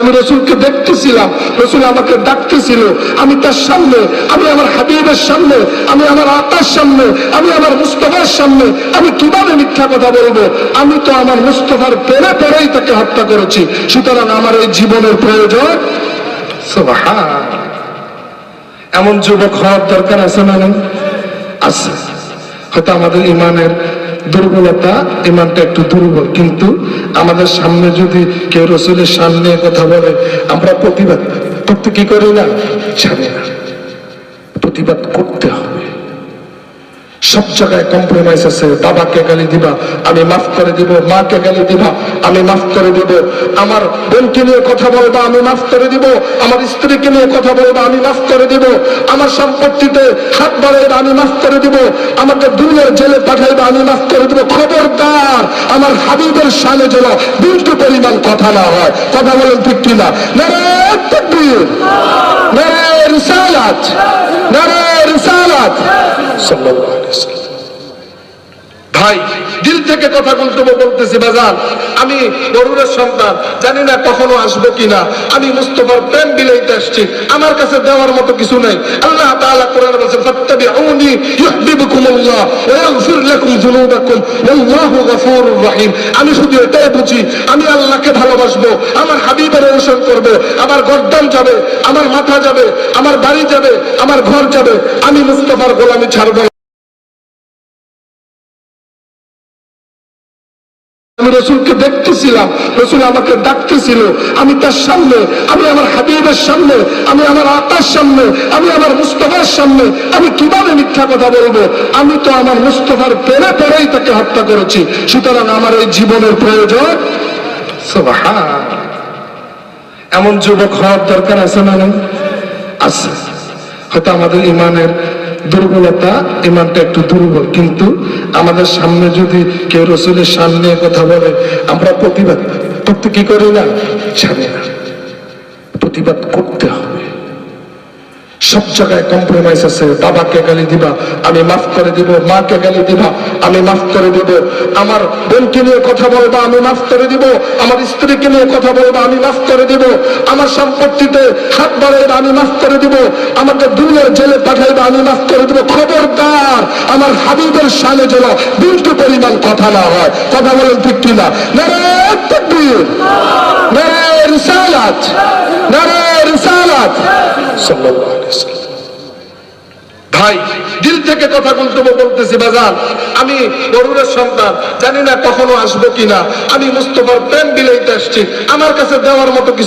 আমি রসুলকে দেখতেছিলাম, রসুল আমাকে ডাকতেছিল, আমি তার সামনে, আমি আমার হাবিবের সামনে, আমি আমার আকার সামনে, আমি আমার মুস্তফার সামনে আমি কিভাবে মিথ্যা কথা বলবো? আমি তো আমার মুস্তফার প্রেমে পড়েই তাকে হত্যা করেছি, সুতরাং আমার এই জীবনের প্রয়োজন। সুবহান। এমন যুবক হওয়ার দরকার আছে না? আছে। হয়তো আমাদের ইমানের দুর্বলতা, ইমানটা একটু দুর্বল, কিন্তু আমাদের সামনে যদি কেউ রসুলের সামনে কথা বলে আমরা প্রতিবাদ করতে কি করি না? জানি না। প্রতিবাদ করতে হবে। সব জায়গায় কম্প্রোমাইজ আছে। বাবাকে গালি দিবা, আমি মাফ করে দিব। মাকে গালি দিবা, আমি মাফ করে দিব। আমার বোনকে নিয়ে কথা বলবা, আমি মাফ করে দিব। আমার স্ত্রীকে নিয়ে কথা বলবা, আমি মাফ করে দিব। আমার সম্পত্তিতে হাত বাড়াইবা, আমি মাফ করে দিব। আমাকে দুনিয়ার জেলে পাঠাইবা, আমি মাফ করে দিব। খবরদার আমার হাবিবের শানে যেন বিন্দু পরিমাণ কথা না হয়। কথা বলেন ঠিক কিনা? নারে তাকবীর, নারে রিসালাত, নারে রিসালাত। সাল্লাল্লাহু আলাইহি ওয়াসাল্লাম। ভাই, দিল থেকে কথা বলতেছি বাজান, আমি বরুরের সন্তান, জানি না কখনো আসবো কিনা। আমি মুস্তাফার প্রেম বিলাইতে আসছি, আমার কাছে দেওয়ার মতো কিছু নেই। আল্লাহ তাআলা কোরআনে বলেছেন ফাত্তাবিউনি ইউহিব্বুকুমুল্লাহ ওয়া ইয়াগফির লাকুম যুনুবাকুম ওয়াল্লাহু গফুরুর রহিম। আমি শুধু এটাই বুঝি, আমি আল্লাহকে ভালোবাসবো, আমার হাবিবের অনুসরণ করব, আমার গর্দান যাবে, আমার মাথা যাবে, আমার বাড়ি যাবে, আমার ঘর যাবে, আমি মুস্তাফার গোলামি ছাড়বো। আমি রসুলকে দেখতেছিলাম, রসুল আমাকে ডাকতেছিল, আমি তার সামনে, আমি আমার হাবিবের সামনে, আমি আমার আকার সামনে, আমি আমার মুস্তফার সামনে আমি কিভাবে মিথ্যা কথা বলবো? আমি তো আমার মুস্তফার প্রেমে পড়েই তাকে হত্যা করেছি, সুতরাং আমার এই জীবনের প্রয়োজন। সুবহান। এমন যুবক হওয়ার দরকার আছে না? আছে। হয়তো আমাদের ইমানের দুর্বলতা, ইমানটা একটু দুর্বল, কিন্তু আমাদের সামনে যদি কেউ রসুলের সামনে কথা বলে আমরা প্রতিবাদ করতে কি করি না? জানি না। প্রতিবাদ করতে হবে। সব জায়গায় কম্প্রোমাইজ আছে। বাবাকে গালি দিবা, আমি মাফ করে দিব। মাকে গালি দিবা, আমি মাফ করে দিব। আমার বোনকে নিয়ে কথা বলবা, আমি মাফ করে দিব। আমার স্ত্রীকে নিয়ে কথা বলবা, আমি মাফ করে দিব। আমার সম্পত্তিতে হাত বাড়াইবা, আমি মাফ করে দিব। আমাকে দুনিয়ার জেলে পাঠাইবা, আমি মাফ করে দিব। খবরদার আমার হাবিবের শানে যেন বিন্দু পরিমাণ কথা না হয়। কথা বলেন ঠিক কিনা? নারে তাকবীর, নারে রিসালাত, নারে রিসালাত। সাল্লাল্লাহু আলাইহি ওয়াসাল্লাম। ভাই, দিল থেকে কথা বলতেছি বাজান, আমি বরুরের সন্তান, জানি না কখনো আসবো কিনা। আমি মুস্তাফার প্রেম বিলাইতে আসছি, আমার কাছে দেওয়ার মতো কিছু